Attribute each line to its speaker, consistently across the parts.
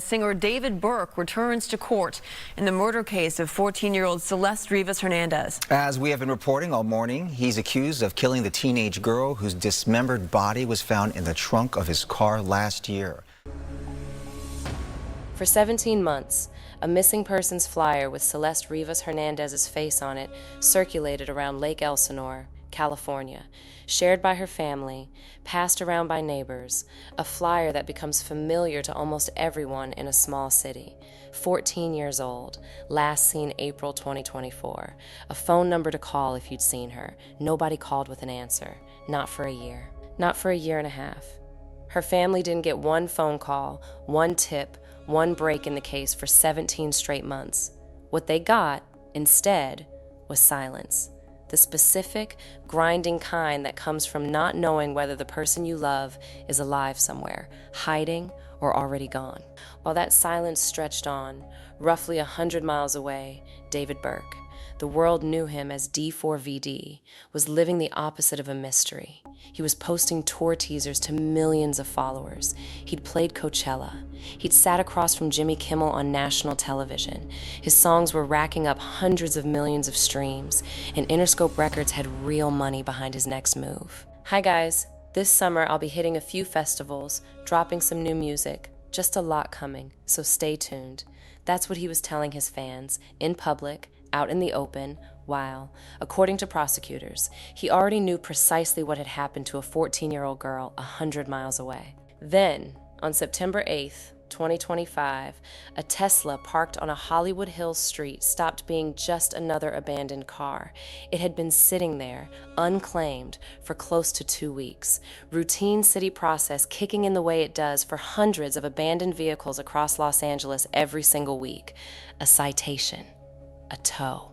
Speaker 1: Singer David Burke returns to court in the murder case of 14-year-old Celeste Rivas Hernandez.
Speaker 2: As we have been reporting all morning, he's accused of killing the teenage girl whose dismembered body was found in the trunk of his car last year.
Speaker 3: For 17 months, a missing persons flyer with Celeste Rivas Hernandez's face on it circulated around Lake Elsinore, California, shared by her family, passed around by neighbors, a flyer that becomes familiar to almost everyone in a small city. 14 years old, last seen April 2024. A phone number to call if you'd seen her. Nobody called with an answer. Not for a year. Not for a year and a half. Her family didn't get one phone call, one tip, one break in the case for 17 straight months. What they got, instead, was silence. The specific, grinding kind that comes from not knowing whether the person you love is alive somewhere, hiding, or already gone. While that silence stretched on, roughly 100 miles away, David Burke, the world knew him as D4vd, was living the opposite of a mystery. He was posting tour teasers to millions of followers. He'd played Coachella. He'd sat across from Jimmy Kimmel on national television. His songs were racking up hundreds of millions of streams, and Interscope Records had real money behind his next move. Hi guys, this summer I'll be hitting a few festivals, dropping some new music, just a lot coming, so stay tuned. That's what he was telling his fans, in public, out in the open, while, according to prosecutors, he already knew precisely what had happened to a 14-year-old girl 100 miles away. Then, on September 8th, 2025, a Tesla parked on a Hollywood Hills street stopped being just another abandoned car. It had been sitting there, unclaimed, for close to 2 weeks. Routine city process kicking in the way it does for hundreds of abandoned vehicles across Los Angeles every single week. A citation. A tow,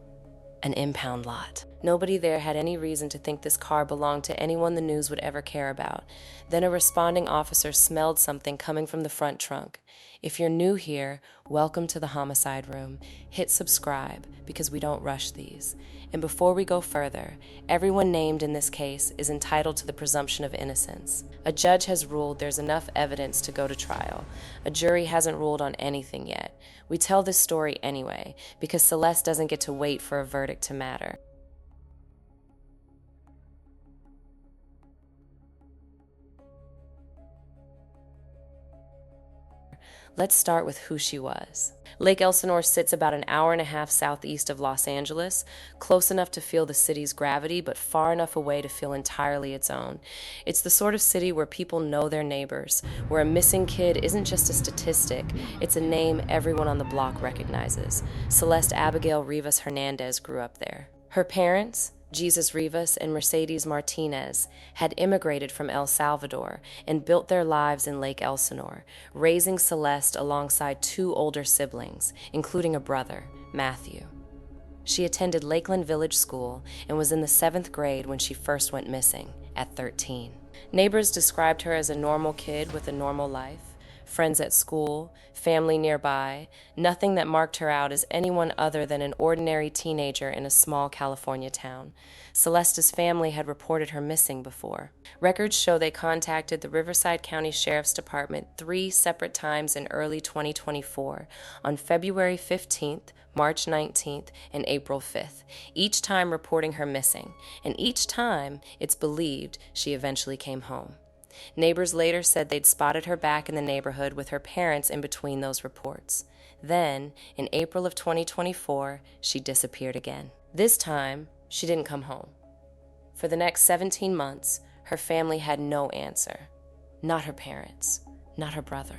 Speaker 3: an impound lot. Nobody there had any reason to think this car belonged to anyone the news would ever care about. Then a responding officer smelled something coming from the front trunk. If you're new here, welcome to the homicide room. Hit subscribe, because we don't rush these. And before we go further, everyone named in this case is entitled to the presumption of innocence. A judge has ruled there's enough evidence to go to trial. A jury hasn't ruled on anything yet. We tell this story anyway, because Celeste doesn't get to wait for a verdict to matter. Let's start with who she was. Lake Elsinore sits about an hour and a half southeast of Los Angeles, close enough to feel the city's gravity, but far enough away to feel entirely its own. It's the sort of city where people know their neighbors, where a missing kid isn't just a statistic, it's a name everyone on the block recognizes. Celeste Abigail Rivas Hernandez grew up there. Her parents, Jesus Rivas and Mercedes Martinez, had immigrated from El Salvador and built their lives in Lake Elsinore, raising Celeste alongside 2 older siblings, including a brother, Matthew. She attended Lakeland Village School and was in the 7th grade when she first went missing, at 13. Neighbors described her as a normal kid with a normal life. Friends at school, family nearby, nothing that marked her out as anyone other than an ordinary teenager in a small California town. Celeste's family had reported her missing before. Records show they contacted the Riverside County Sheriff's Department 3 separate times in early 2024, on February 15th, March 19th, and April 5th, each time reporting her missing, and each time, it's believed, she eventually came home. Neighbors later said they'd spotted her back in the neighborhood with her parents in between those reports. Then, in April of 2024, she disappeared again. This time, she didn't come home. For the next 17 months, her family had no answer. Not her parents, not her brother,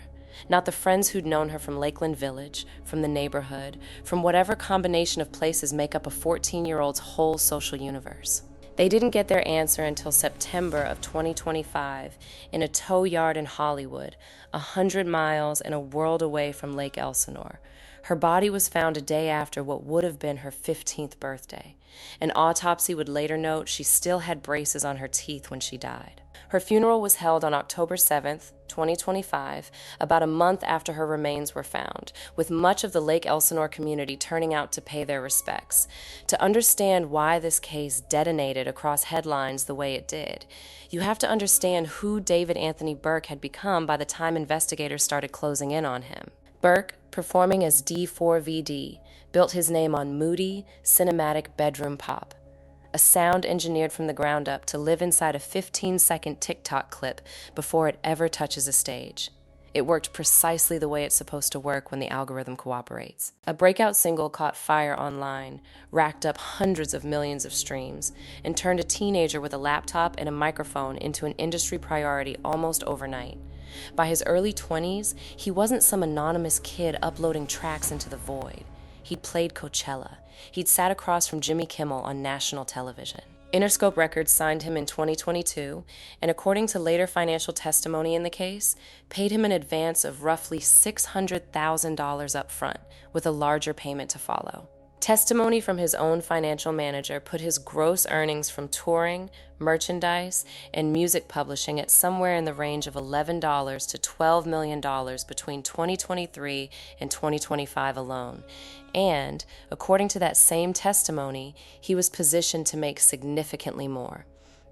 Speaker 3: not the friends who'd known her from Lakeland Village, from the neighborhood, from whatever combination of places make up a 14-year-old's whole social universe. They didn't get their answer until September of 2025 in a tow yard in Hollywood, 100 miles and a world away from Lake Elsinore. Her body was found a day after what would have been her 15th birthday. An autopsy would later note she still had braces on her teeth when she died. Her funeral was held on October 7th, 2025, about a month after her remains were found, with much of the Lake Elsinore community turning out to pay their respects. To understand why this case detonated across headlines the way it did, you have to understand who David Anthony Burke had become by the time investigators started closing in on him. Burke, performing as D4vd, built his name on moody, cinematic bedroom pop, a sound engineered from the ground up to live inside a 15-second TikTok clip before it ever touches a stage. It worked precisely the way it's supposed to work when the algorithm cooperates. A breakout single caught fire online, racked up hundreds of millions of streams, and turned a teenager with a laptop and a microphone into an industry priority almost overnight. By his early 20s, he wasn't some anonymous kid uploading tracks into the void. He'd played Coachella. He'd sat across from Jimmy Kimmel on national television. Interscope Records signed him in 2022, and according to later financial testimony in the case, paid him an advance of roughly $600,000 up front, with a larger payment to follow. Testimony from his own financial manager put his gross earnings from touring, merchandise, and music publishing at somewhere in the range of $11 to $12 million between 2023 and 2025 alone. And, according to that same testimony, he was positioned to make significantly more.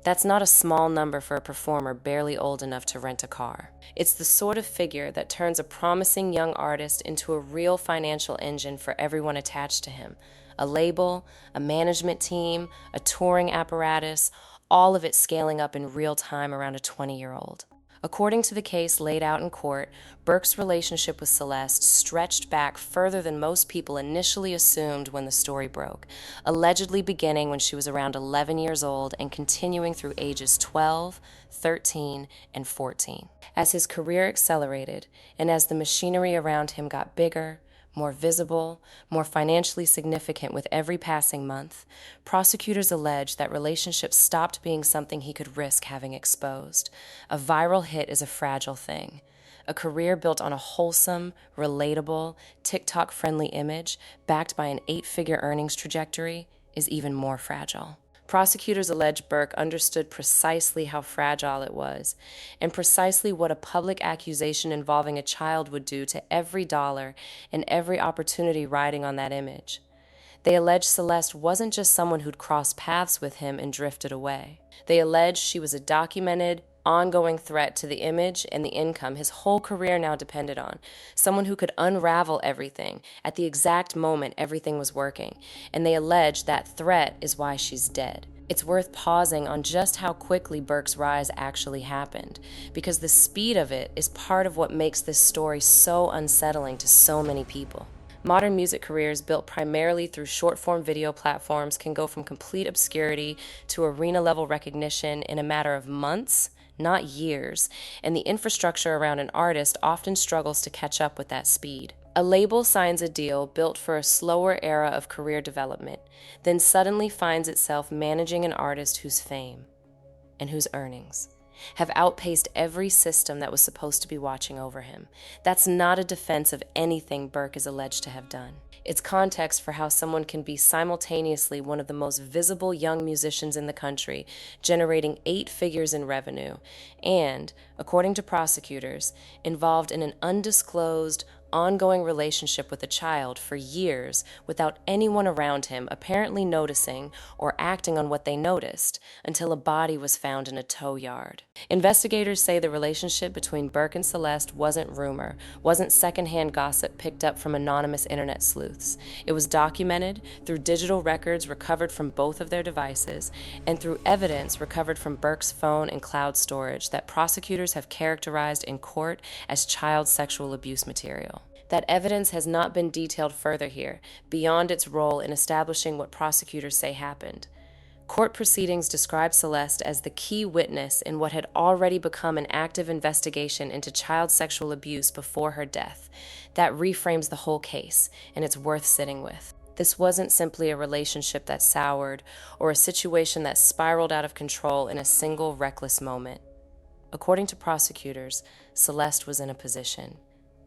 Speaker 3: That's not a small number for a performer barely old enough to rent a car. It's the sort of figure that turns a promising young artist into a real financial engine for everyone attached to him. A label, a management team, a touring apparatus, all of it scaling up in real time around a 20-year-old. According to the case laid out in court, Burke's relationship with Celeste stretched back further than most people initially assumed when the story broke, allegedly beginning when she was around 11 years old and continuing through ages 12, 13, and 14. As his career accelerated, and as the machinery around him got bigger, more visible, more financially significant with every passing month, prosecutors allege that relationships stopped being something he could risk having exposed. A viral hit is a fragile thing. A career built on a wholesome, relatable, TikTok-friendly image backed by an 8-figure earnings trajectory is even more fragile. Prosecutors allege Burke understood precisely how fragile it was, and precisely what a public accusation involving a child would do to every dollar and every opportunity riding on that image. They allege Celeste wasn't just someone who'd crossed paths with him and drifted away. They allege she was a documented, ongoing threat to the image and the income his whole career now depended on, someone who could unravel everything at the exact moment everything was working, and they allege that threat is why she's dead. It's worth pausing on just how quickly Burke's rise actually happened, because the speed of it is part of what makes this story so unsettling to so many people. Modern music careers built primarily through short-form video platforms can go from complete obscurity to arena-level recognition in a matter of months, not years, and the infrastructure around an artist often struggles to catch up with that speed. A label signs a deal built for a slower era of career development, then suddenly finds itself managing an artist whose fame and whose earnings have outpaced every system that was supposed to be watching over him. That's not a defense of anything Burke is alleged to have done. It's context for how someone can be simultaneously one of the most visible young musicians in the country, generating 8 figures in revenue, and, according to prosecutors, involved in an undisclosed, ongoing relationship with a child for years without anyone around him apparently noticing or acting on what they noticed until a body was found in a tow yard. Investigators say the relationship between Burke and Celeste wasn't rumor, wasn't secondhand gossip picked up from anonymous internet sleuths. It was documented through digital records recovered from both of their devices and through evidence recovered from Burke's phone and cloud storage that prosecutors have characterized in court as child sexual abuse material. That evidence has not been detailed further here, beyond its role in establishing what prosecutors say happened. Court proceedings describe Celeste as the key witness in what had already become an active investigation into child sexual abuse before her death. That reframes the whole case, and it's worth sitting with. This wasn't simply a relationship that soured, or a situation that spiraled out of control in a single reckless moment. According to prosecutors, Celeste was in a position,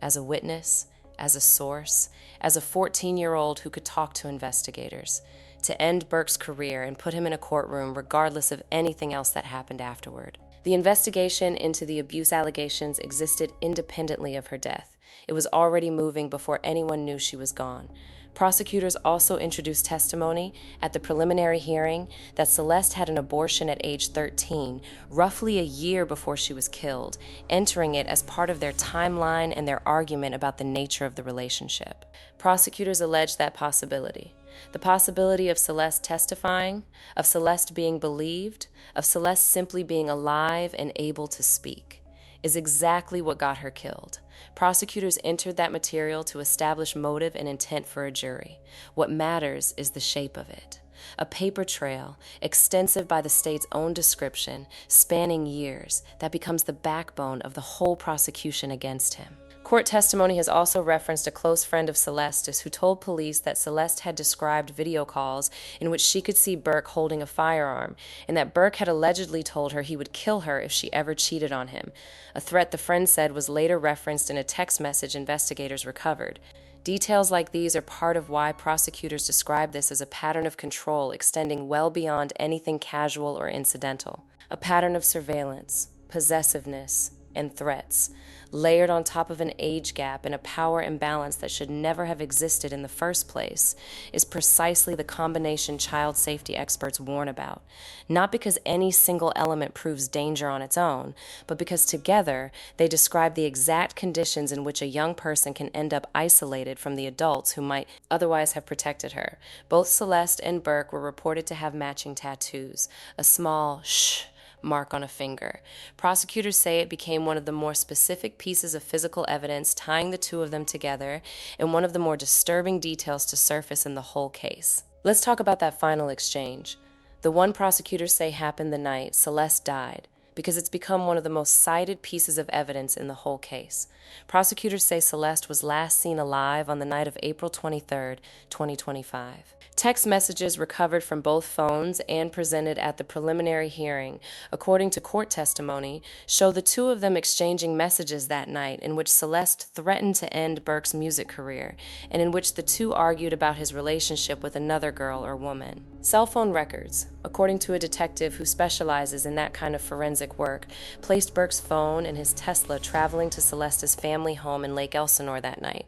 Speaker 3: as a witness, as a source, as a 14-year-old who could talk to investigators, to end Burke's career and put him in a courtroom regardless of anything else that happened afterward. The investigation into the abuse allegations existed independently of her death. It was already moving before anyone knew she was gone. Prosecutors also introduced testimony at the preliminary hearing that Celeste had an abortion at age 13, roughly a year before she was killed, entering it as part of their timeline and their argument about the nature of the relationship. Prosecutors alleged that possibility. The possibility of Celeste testifying, of Celeste being believed, of Celeste simply being alive and able to speak, is exactly what got her killed. Prosecutors entered that material to establish motive and intent for a jury. What matters is the shape of it. A paper trail, extensive by the state's own description, spanning years, that becomes the backbone of the whole prosecution against him. Court testimony has also referenced a close friend of Celeste's who told police that Celeste had described video calls in which she could see Burke holding a firearm, and that Burke had allegedly told her he would kill her if she ever cheated on him, a threat the friend said was later referenced in a text message investigators recovered. Details like these are part of why prosecutors describe this as a pattern of control extending well beyond anything casual or incidental. A pattern of surveillance, possessiveness, and threats, layered on top of an age gap and a power imbalance that should never have existed in the first place, is precisely the combination child safety experts warn about. Not because any single element proves danger on its own, but because together they describe the exact conditions in which a young person can end up isolated from the adults who might otherwise have protected her. Both Celeste and Burke were reported to have matching tattoos, a small shh mark on a finger. Prosecutors say it became one of the more specific pieces of physical evidence tying the two of them together and one of the more disturbing details to surface in the whole case. Let's talk about that final exchange. The one prosecutors say happened the night Celeste died, because it's become one of the most cited pieces of evidence in the whole case. Prosecutors say Celeste was last seen alive on the night of April 23, 2025. Text messages recovered from both phones and presented at the preliminary hearing, according to court testimony, show the two of them exchanging messages that night in which Celeste threatened to end Burke's music career, and in which the two argued about his relationship with another girl or woman. Cell phone records, according to a detective who specializes in that kind of forensic work, placed Burke's phone and his Tesla traveling to Celeste's family home in Lake Elsinore that night.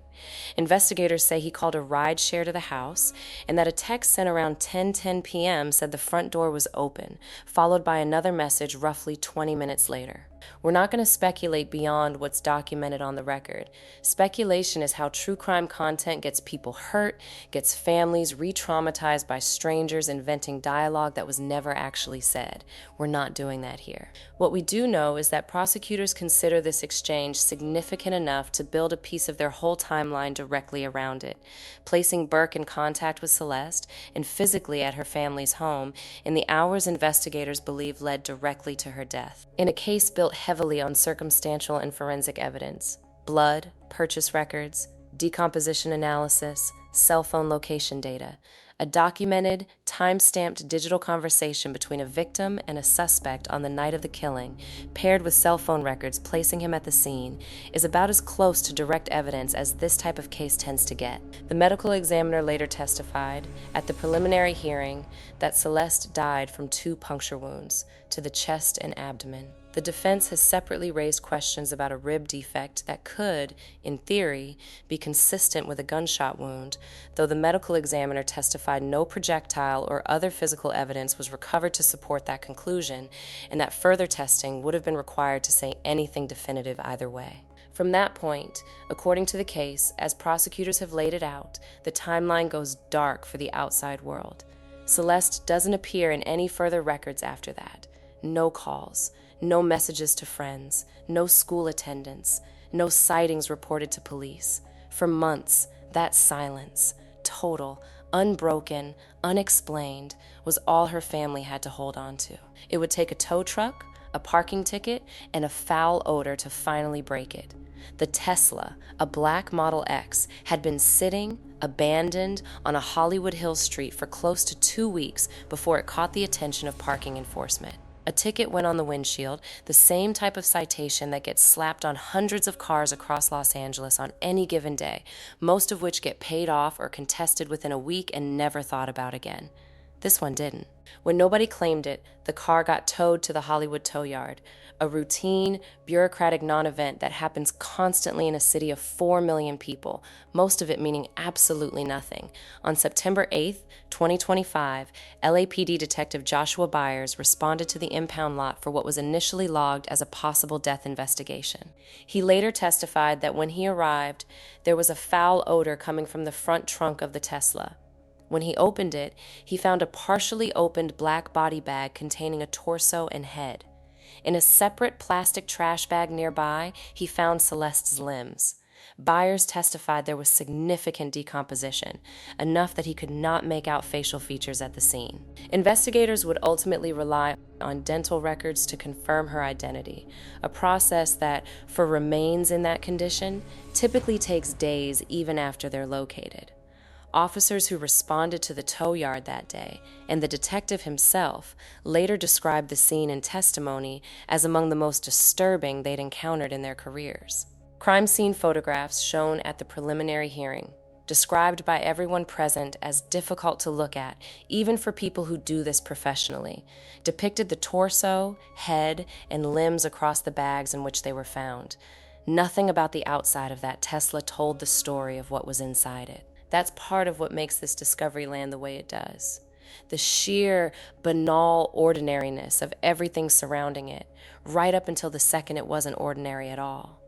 Speaker 3: Investigators say he called a ride share to the house, and that a text sent around 10:10 p.m. said the front door was open, followed by another message roughly 20 minutes later. We're not going to speculate beyond what's documented on the record. Speculation is how true crime content gets people hurt, gets families re-traumatized by strangers inventing dialogue that was never actually said. We're not doing that here. What we do know is that prosecutors consider this exchange significant enough to build a piece of their whole timeline directly around it, placing Burke in contact with Celeste and physically at her family's home in the hours investigators believe led directly to her death. In a case built heavily on circumstantial and forensic evidence, blood, purchase records, decomposition analysis, cell phone location data, a documented, time-stamped digital conversation between a victim and a suspect on the night of the killing, paired with cell phone records placing him at the scene, is about as close to direct evidence as this type of case tends to get. The medical examiner later testified, at the preliminary hearing, that Celeste died from 2 puncture wounds to the chest and abdomen. The defense has separately raised questions about a rib defect that could, in theory, be consistent with a gunshot wound, though the medical examiner testified no projectile or other physical evidence was recovered to support that conclusion, and that further testing would have been required to say anything definitive either way. From that point, according to the case, as prosecutors have laid it out, the timeline goes dark for the outside world. Celeste doesn't appear in any further records after that. No calls, no messages to friends, no school attendance, no sightings reported to police. For months, that silence, total, unbroken, unexplained, was all her family had to hold on to. It would take a tow truck, a parking ticket, and a foul odor to finally break it. The Tesla, a black Model X, had been sitting, abandoned, on a Hollywood Hills street for close to 2 weeks before it caught the attention of parking enforcement. A ticket went on the windshield, the same type of citation that gets slapped on hundreds of cars across Los Angeles on any given day, most of which get paid off or contested within a week and never thought about again. This one didn't. When nobody claimed it, the car got towed to the Hollywood tow yard, a routine, bureaucratic non-event that happens constantly in a city of 4 million people, most of it meaning absolutely nothing. On September 8th, 2025, LAPD Detective Joshua Byers responded to the impound lot for what was initially logged as a possible death investigation. He later testified that when he arrived, there was a foul odor coming from the front trunk of the Tesla. When he opened it, he found a partially opened black body bag containing a torso and head. In a separate plastic trash bag nearby, he found Celeste's limbs. Byers testified there was significant decomposition, enough that he could not make out facial features at the scene. Investigators would ultimately rely on dental records to confirm her identity, a process that, for remains in that condition, typically takes days even after they're located. Officers who responded to the tow yard that day, and the detective himself, later described the scene in testimony as among the most disturbing they'd encountered in their careers. Crime scene photographs shown at the preliminary hearing, described by everyone present as difficult to look at, even for people who do this professionally, depicted the torso, head, and limbs across the bags in which they were found. Nothing about the outside of that Tesla told the story of what was inside it. That's part of what makes this discovery land the way it does. The sheer, banal ordinariness of everything surrounding it, right up until the second it wasn't ordinary at all.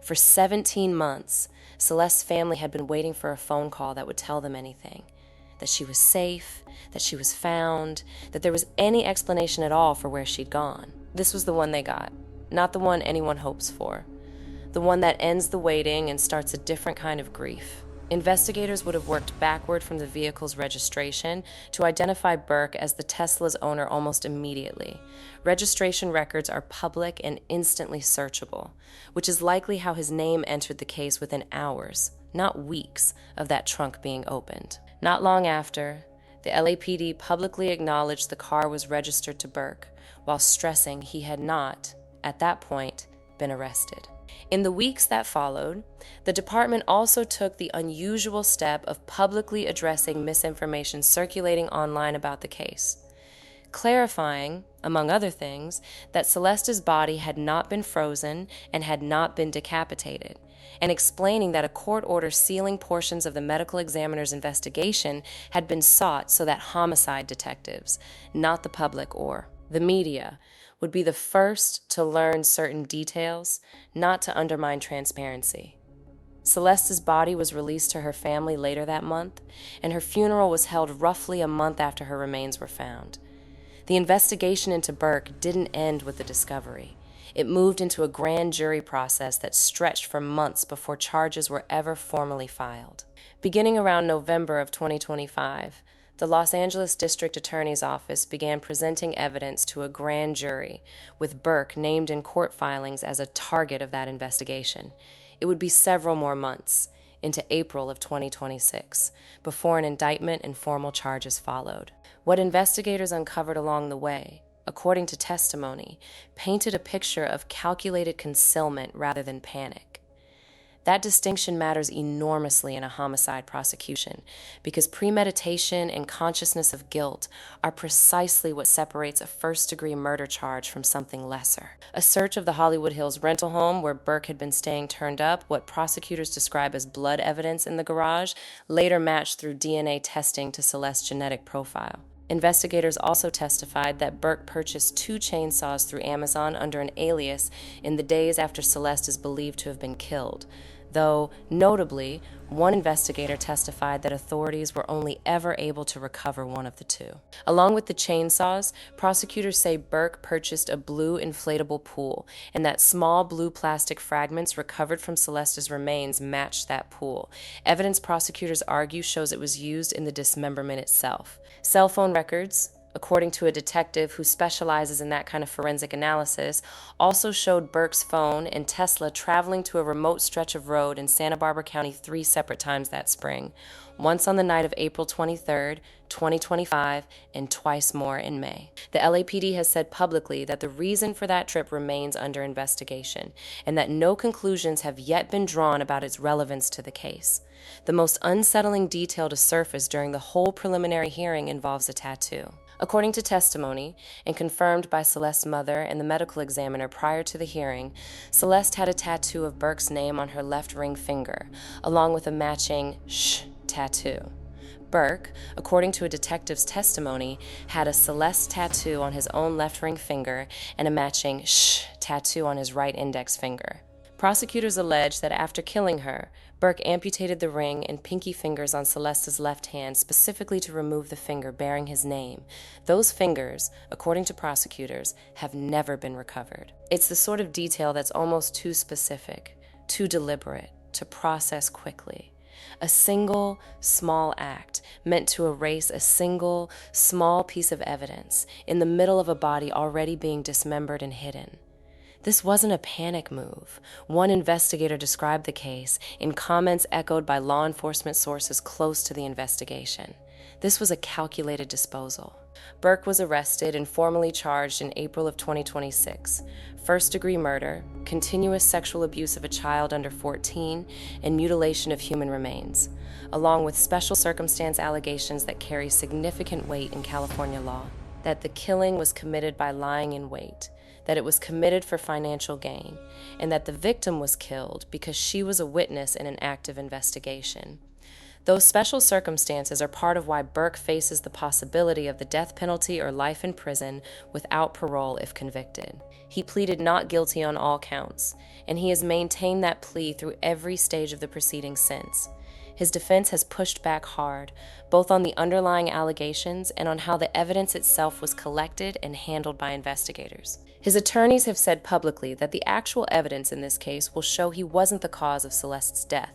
Speaker 3: For 17 months, Celeste's family had been waiting for a phone call that would tell them anything. That she was safe, that she was found, that there was any explanation at all for where she'd gone. This was the one they got, not the one anyone hopes for. The one that ends the waiting and starts a different kind of grief. Investigators would have worked backward from the vehicle's registration to identify Burke as the Tesla's owner almost immediately. Registration records are public and instantly searchable, which is likely how his name entered the case within hours, not weeks, of that trunk being opened. Not long after, the LAPD publicly acknowledged the car was registered to Burke, while stressing he had not, at that point, been arrested. In the weeks that followed, the department also took the unusual step of publicly addressing misinformation circulating online about the case, clarifying, among other things, that Celeste's body had not been frozen and had not been decapitated, and explaining that a court order sealing portions of the medical examiner's investigation had been sought so that homicide detectives, not the public or the media, would be the first to learn certain details, not to undermine transparency. Celeste's body was released to her family later that month, and her funeral was held roughly a month after her remains were found. The investigation into Burke didn't end with the discovery. It moved into a grand jury process that stretched for months before charges were ever formally filed. Beginning around November of 2025, the Los Angeles District Attorney's Office began presenting evidence to a grand jury, with Burke named in court filings as a target of that investigation. It would be several more months, into April of 2026, before an indictment and formal charges followed. What investigators uncovered along the way, according to testimony, painted a picture of calculated concealment rather than panic. That distinction matters enormously in a homicide prosecution because premeditation and consciousness of guilt are precisely what separates a first-degree murder charge from something lesser. A search of the Hollywood Hills rental home where Burke had been staying turned up what prosecutors describe as blood evidence in the garage, later matched through DNA testing to Celeste's genetic profile. Investigators also testified that Burke purchased 2 chainsaws through Amazon under an alias in the days after Celeste is believed to have been killed, though, notably, one investigator testified that authorities were only ever able to recover one of the 2. Along with the chainsaws, prosecutors say Burke purchased a blue inflatable pool, and that small blue plastic fragments recovered from Celeste's remains matched that pool. Evidence prosecutors argue shows it was used in the dismemberment itself. Cell phone records, according to a detective who specializes in that kind of forensic analysis, also showed Burke's phone and Tesla traveling to a remote stretch of road in Santa Barbara County 3 separate times that spring, once on the night of April 23, 2025, and twice more in May. The LAPD has said publicly that the reason for that trip remains under investigation, and that no conclusions have yet been drawn about its relevance to the case. The most unsettling detail to surface during the whole preliminary hearing involves a tattoo. According to testimony, and confirmed by Celeste's mother and the medical examiner prior to the hearing, Celeste had a tattoo of Burke's name on her left ring finger, along with a matching "shh" tattoo. Burke, according to a detective's testimony, had a Celeste tattoo on his own left ring finger and a matching "shh" tattoo on his right index finger. Prosecutors allege that after killing her, Burke amputated the ring and pinky fingers on Celeste's left hand specifically to remove the finger bearing his name. Those fingers, according to prosecutors, have never been recovered. It's the sort of detail that's almost too specific, too deliberate, to process quickly. A single, small act meant to erase a single, small piece of evidence in the middle of a body already being dismembered and hidden. This wasn't a panic move. One investigator described the case in comments echoed by law enforcement sources close to the investigation. This was a calculated disposal. Burke was arrested and formally charged in April of 2026. First-degree murder, continuous sexual abuse of a child under 14, and mutilation of human remains, along with special circumstance allegations that carry significant weight in California law. That the killing was committed by lying in wait, that it was committed for financial gain, and that the victim was killed because she was a witness in an active investigation. Those special circumstances are part of why Burke faces the possibility of the death penalty or life in prison without parole if convicted. He pleaded not guilty on all counts, and he has maintained that plea through every stage of the proceedings since. His defense has pushed back hard, both on the underlying allegations and on how the evidence itself was collected and handled by investigators. His attorneys have said publicly that the actual evidence in this case will show he wasn't the cause of Celeste's death,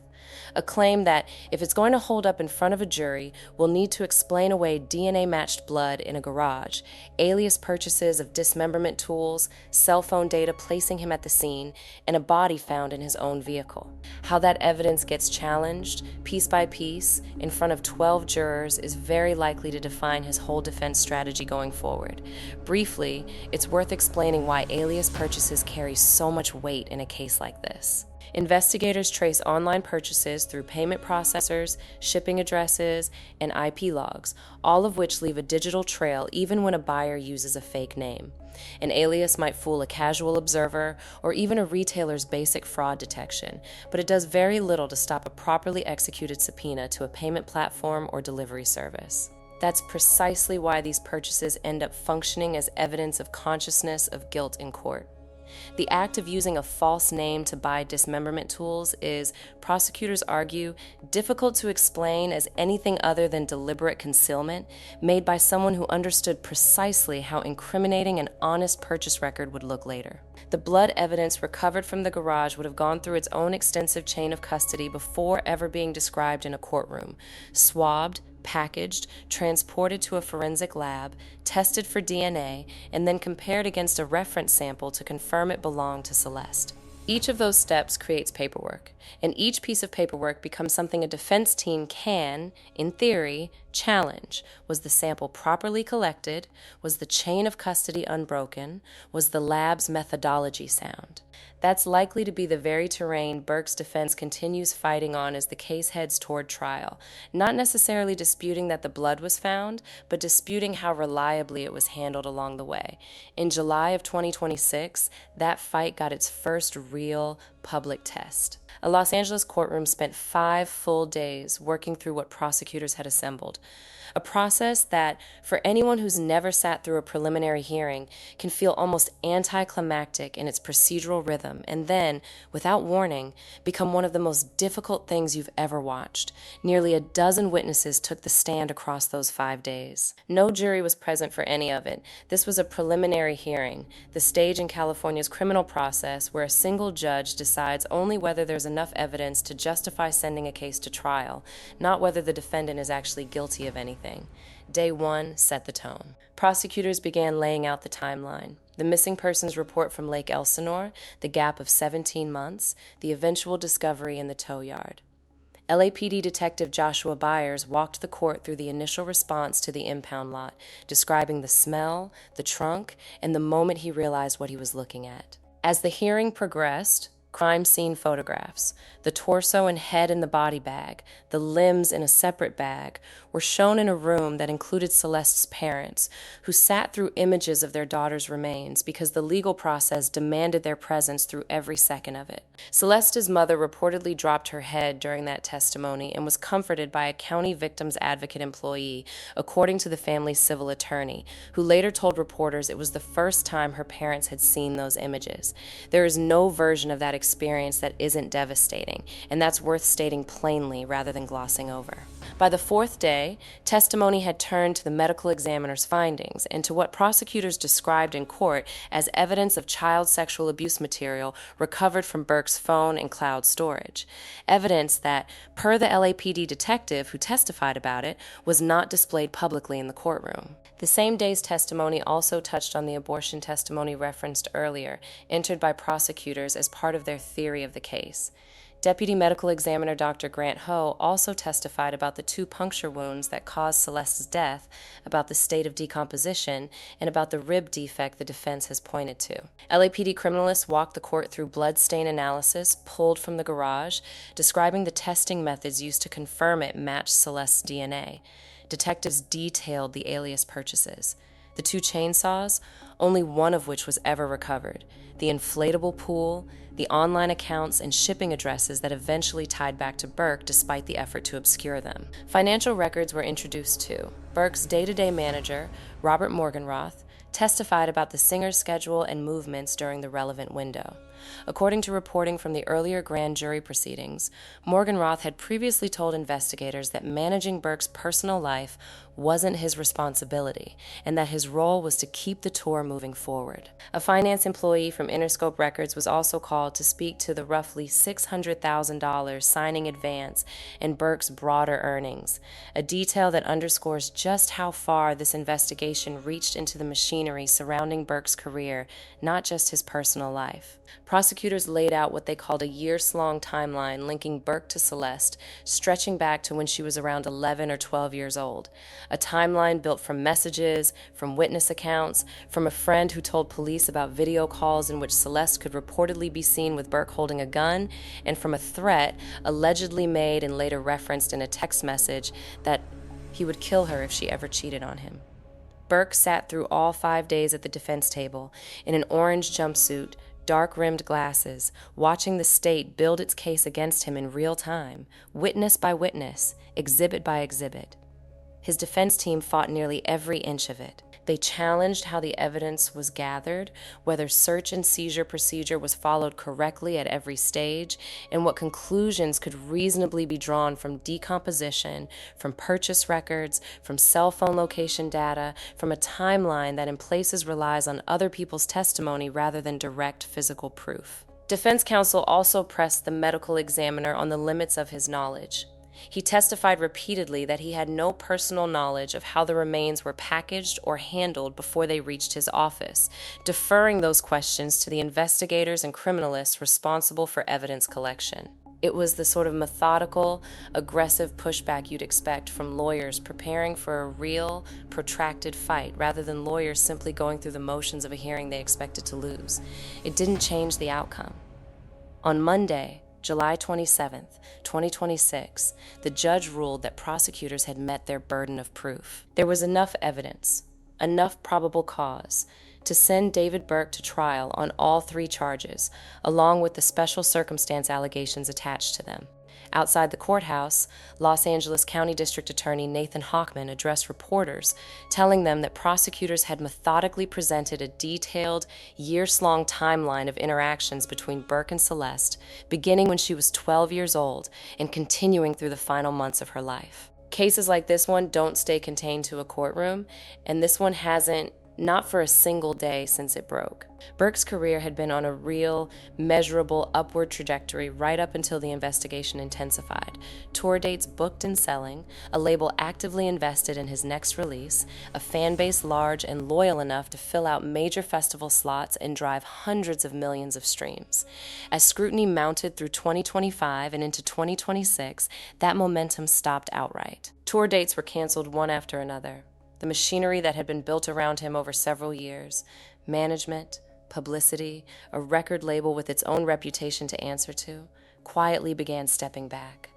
Speaker 3: a claim that, if it's going to hold up in front of a jury, will need to explain away DNA-matched blood in a garage, alias purchases of dismemberment tools, cell phone data placing him at the scene, and a body found in his own vehicle. How that evidence gets challenged, piece by piece, in front of 12 jurors is very likely to define his whole defense strategy going forward. Briefly, it's worth explaining why alias purchases carry so much weight in a case like this. Investigators trace online purchases through payment processors, shipping addresses, and IP logs, all of which leave a digital trail even when a buyer uses a fake name. An alias might fool a casual observer or even a retailer's basic fraud detection, but it does very little to stop a properly executed subpoena to a payment platform or delivery service. That's precisely why these purchases end up functioning as evidence of consciousness of guilt in court. The act of using a false name to buy dismemberment tools is, prosecutors argue, difficult to explain as anything other than deliberate concealment made by someone who understood precisely how incriminating an honest purchase record would look later. The blood evidence recovered from the garage would have gone through its own extensive chain of custody before ever being described in a courtroom, swabbed, packaged, transported to a forensic lab, tested for DNA, and then compared against a reference sample to confirm it belonged to Celeste. Each of those steps creates paperwork, and each piece of paperwork becomes something a defense team can, in theory, challenge. Was the sample properly collected? Was the chain of custody unbroken? Was the lab's methodology sound? That's likely to be the very terrain Burke's defense continues fighting on as the case heads toward trial, not necessarily disputing that the blood was found, but disputing how reliably it was handled along the way. In July of 2026, that fight got its first real public test. A Los Angeles courtroom spent 5 full days working through what prosecutors had assembled. A process that, for anyone who's never sat through a preliminary hearing, can feel almost anticlimactic in its procedural rhythm and then, without warning, become one of the most difficult things you've ever watched. Nearly a dozen witnesses took the stand across those 5 days. No jury was present for any of it. This was a preliminary hearing, the stage in California's criminal process where a single judge decides only whether there's is enough evidence to justify sending a case to trial, not whether the defendant is actually guilty of anything. Day 1 set the tone. Prosecutors began laying out the timeline. The missing persons report from Lake Elsinore, the gap of 17 months, the eventual discovery in the tow yard. LAPD Detective Joshua Byers walked the court through the initial response to the impound lot, describing the smell, the trunk, and the moment he realized what he was looking at. As the hearing progressed, crime scene photographs, the torso and head in the body bag, the limbs in a separate bag, were shown in a room that included Celeste's parents, who sat through images of their daughter's remains because the legal process demanded their presence through every second of it. Celeste's mother reportedly dropped her head during that testimony and was comforted by a county victims advocate employee, according to the family's civil attorney, who later told reporters it was the first time her parents had seen those images. There is no version of that experience that isn't devastating, and that's worth stating plainly rather than glossing over. By the fourth day, testimony had turned to the medical examiner's findings and to what prosecutors described in court as evidence of child sexual abuse material recovered from Burke's phone and cloud storage. Evidence that, per the LAPD detective who testified about it, was not displayed publicly in the courtroom. The same day's testimony also touched on the abortion testimony referenced earlier, entered by prosecutors as part of their theory of the case. Deputy Medical Examiner Dr. Grant Ho also testified about the 2 puncture wounds that caused Celeste's death, about the state of decomposition, and about the rib defect the defense has pointed to. LAPD criminalists walked the court through blood stain analysis pulled from the garage, describing the testing methods used to confirm it matched Celeste's DNA. Detectives detailed the alias purchases. The 2 chainsaws, only one of which was ever recovered, the inflatable pool, the online accounts and shipping addresses that eventually tied back to Burke despite the effort to obscure them. Financial records were introduced too. Burke's day-to-day manager, Robert Morgenroth, testified about the singer's schedule and movements during the relevant window. According to reporting from the earlier grand jury proceedings, Morgenroth had previously told investigators that managing Burke's personal life wasn't his responsibility, and that his role was to keep the tour moving forward. A finance employee from Interscope Records was also called to speak to the roughly $600,000 signing advance and Burke's broader earnings, a detail that underscores just how far this investigation reached into the machinery surrounding Burke's career, not just his personal life. Prosecutors laid out what they called a years-long timeline linking Burke to Celeste, stretching back to when she was around 11 or 12 years old. A timeline built from messages, from witness accounts, from a friend who told police about video calls in which Celeste could reportedly be seen with Burke holding a gun, and from a threat allegedly made and later referenced in a text message that he would kill her if she ever cheated on him. Burke sat through all 5 days at the defense table in an orange jumpsuit, dark-rimmed glasses, watching the state build its case against him in real time, witness by witness, exhibit by exhibit. His defense team fought nearly every inch of it. They challenged how the evidence was gathered, whether search and seizure procedure was followed correctly at every stage, and what conclusions could reasonably be drawn from decomposition, from purchase records, from cell phone location data, from a timeline that in places relies on other people's testimony rather than direct physical proof. Defense counsel also pressed the medical examiner on the limits of his knowledge. He testified repeatedly that he had no personal knowledge of how the remains were packaged or handled before they reached his office, deferring those questions to the investigators and criminalists responsible for evidence collection. It was the sort of methodical, aggressive pushback you'd expect from lawyers preparing for a real, protracted fight rather than lawyers simply going through the motions of a hearing they expected to lose. It didn't change the outcome. On Monday, July 27, 2026, the judge ruled that prosecutors had met their burden of proof. There was enough evidence, enough probable cause, to send David Burke to trial on all 3 charges, along with the special circumstance allegations attached to them. Outside the courthouse, Los Angeles County District Attorney Nathan Hochman addressed reporters, telling them that prosecutors had methodically presented a detailed, years-long timeline of interactions between Burke and Celeste, beginning when she was 12 years old and continuing through the final months of her life. Cases like this one don't stay contained to a courtroom, and this one hasn't not for a single day since it broke. Burke's career had been on a real, measurable upward trajectory right up until the investigation intensified. Tour dates booked and selling, a label actively invested in his next release, a fan base large and loyal enough to fill out major festival slots and drive hundreds of millions of streams. As scrutiny mounted through 2025 and into 2026, that momentum stopped outright. Tour dates were canceled one after another. The machinery that had been built around him over several years, management, publicity, a record label with its own reputation to answer to, quietly began stepping back.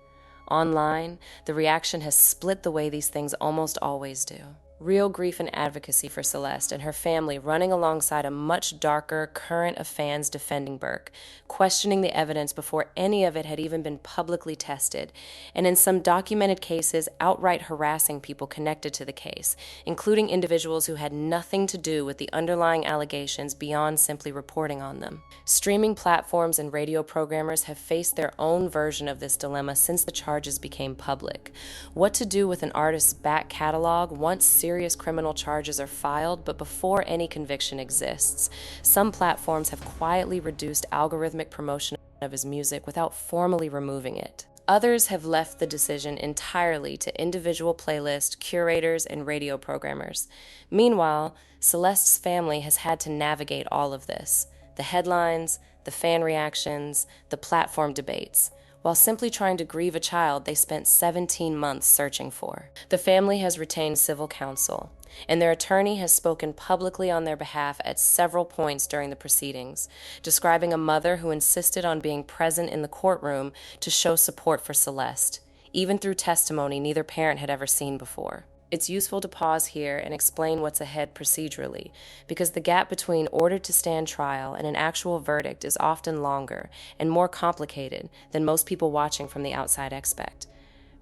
Speaker 3: Online, the reaction has split the way these things almost always do. Real grief and advocacy for Celeste and her family running alongside a much darker current of fans defending Burke, questioning the evidence before any of it had even been publicly tested, and in some documented cases outright harassing people connected to the case, including individuals who had nothing to do with the underlying allegations beyond simply reporting on them. Streaming platforms and radio programmers have faced their own version of this dilemma since the charges became public. What to do with an artist's back catalog once serious criminal charges are filed, but before any conviction exists. Some platforms have quietly reduced algorithmic promotion of his music without formally removing it. Others have left the decision entirely to individual playlist curators and radio programmers. Meanwhile, Celeste's family has had to navigate all of this: the headlines, the fan reactions, the platform debates, while simply trying to grieve a child they spent 17 months searching for. The family has retained civil counsel, and their attorney has spoken publicly on their behalf at several points during the proceedings, describing a mother who insisted on being present in the courtroom to show support for Celeste, even through testimony neither parent had ever seen before. It's useful to pause here and explain what's ahead procedurally, because the gap between ordered to stand trial and an actual verdict is often longer and more complicated than most people watching from the outside expect.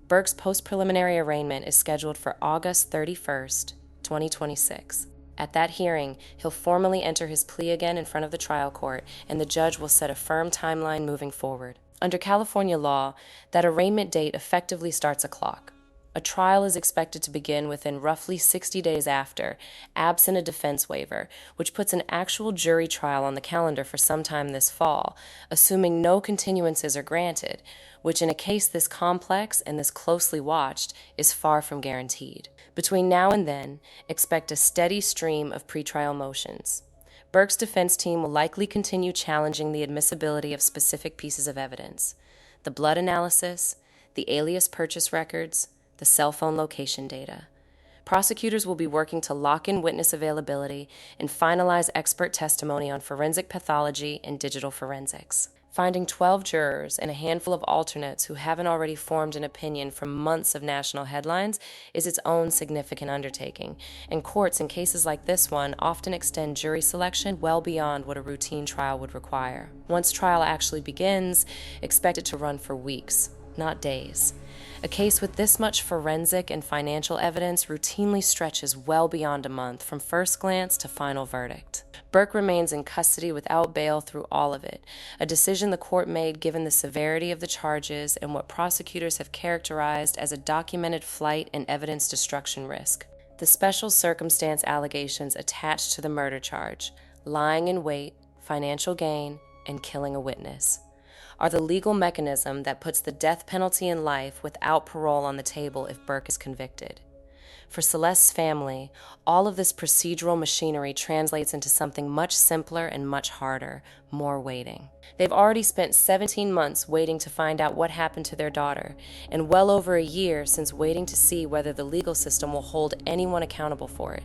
Speaker 3: Burke's post-preliminary arraignment is scheduled for August 31st, 2026. At that hearing, he'll formally enter his plea again in front of the trial court, and the judge will set a firm timeline moving forward. Under California law, that arraignment date effectively starts a clock. A trial is expected to begin within roughly 60 days after, absent a defense waiver, which puts an actual jury trial on the calendar for sometime this fall, assuming no continuances are granted, which in a case this complex and this closely watched is far from guaranteed. Between now and then, expect a steady stream of pretrial motions. Burke's defense team will likely continue challenging the admissibility of specific pieces of evidence: the blood analysis, the alias purchase records, the cell phone location data. Prosecutors will be working to lock in witness availability and finalize expert testimony on forensic pathology and digital forensics. Finding 12 jurors and a handful of alternates who haven't already formed an opinion from months of national headlines is its own significant undertaking, and courts in cases like this one often extend jury selection well beyond what a routine trial would require. Once trial actually begins, expect it to run for weeks, not days. A case with this much forensic and financial evidence routinely stretches well beyond a month from first glance to final verdict. Burke remains in custody without bail through all of it, a decision the court made given the severity of the charges and what prosecutors have characterized as a documented flight and evidence destruction risk. The special circumstance allegations attached to the murder charge, lying in wait, financial gain, and killing a witness, are the legal mechanism that puts the death penalty in life without parole on the table if Burke is convicted. For Celeste's family, all of this procedural machinery translates into something much simpler and much harder: more waiting. They've already spent 17 months waiting to find out what happened to their daughter, and well over a year since waiting to see whether the legal system will hold anyone accountable for it.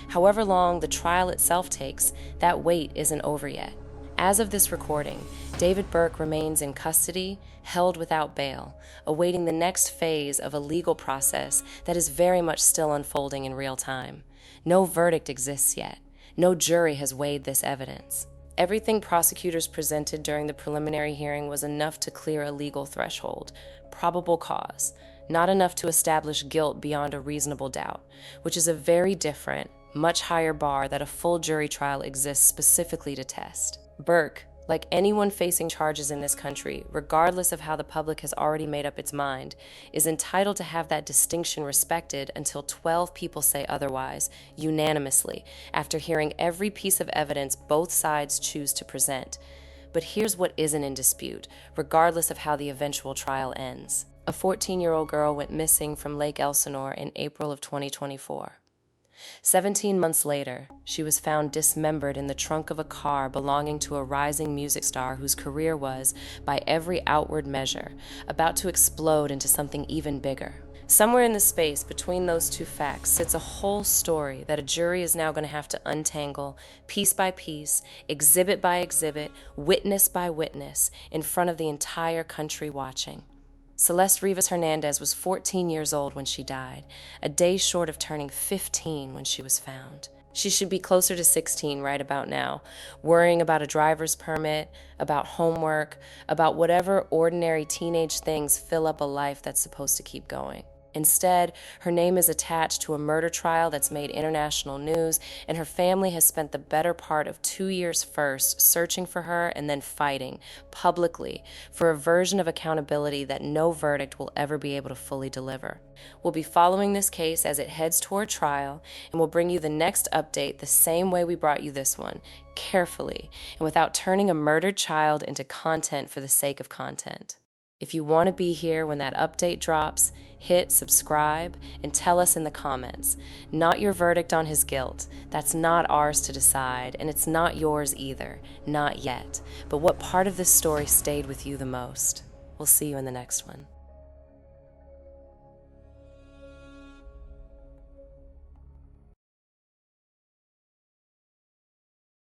Speaker 3: However long the trial itself takes, that wait isn't over yet. As of this recording, David Burke remains in custody, held without bail, awaiting the next phase of a legal process that is very much still unfolding in real time. No verdict exists yet. No jury has weighed this evidence. Everything prosecutors presented during the preliminary hearing was enough to clear a legal threshold: probable cause, not enough to establish guilt beyond a reasonable doubt, which is a very different, much higher bar that a full jury trial exists specifically to test. Burke, Like anyone facing charges in this country, regardless of how the public has already made up its mind, is entitled to have that distinction respected until 12 people say otherwise, unanimously, after hearing every piece of evidence both sides choose to present. But here's what isn't in dispute, regardless of how the eventual trial ends. A 14-year-old girl went missing from Lake Elsinore in April of 2024. 17 months later, she was found dismembered in the trunk of a car belonging to a rising music star whose career was, by every outward measure, about to explode into something even bigger. Somewhere in the space between those two facts sits a whole story that a jury is now going to have to untangle, piece by piece, exhibit by exhibit, witness by witness, in front of the entire country watching. Celeste Rivas Hernandez was 14 years old when she died, a day short of turning 15 when she was found. She should be closer to 16 right about now, worrying about a driver's permit, about homework, about whatever ordinary teenage things fill up a life that's supposed to keep going. Instead, her name is attached to a murder trial that's made international news, and her family has spent the better part of 2 years first searching for her and then fighting, publicly, for a version of accountability that no verdict will ever be able to fully deliver. We'll be following this case as it heads toward trial, and we'll bring you the next update the same way we brought you this one, carefully, and without turning a murdered child into content for the sake of content. If you want to be here when that update drops, hit subscribe and tell us in the comments. Not your verdict on his guilt. That's not ours to decide, and it's not yours either. Not yet. But what part of this story stayed with you the most? We'll see you in the next one.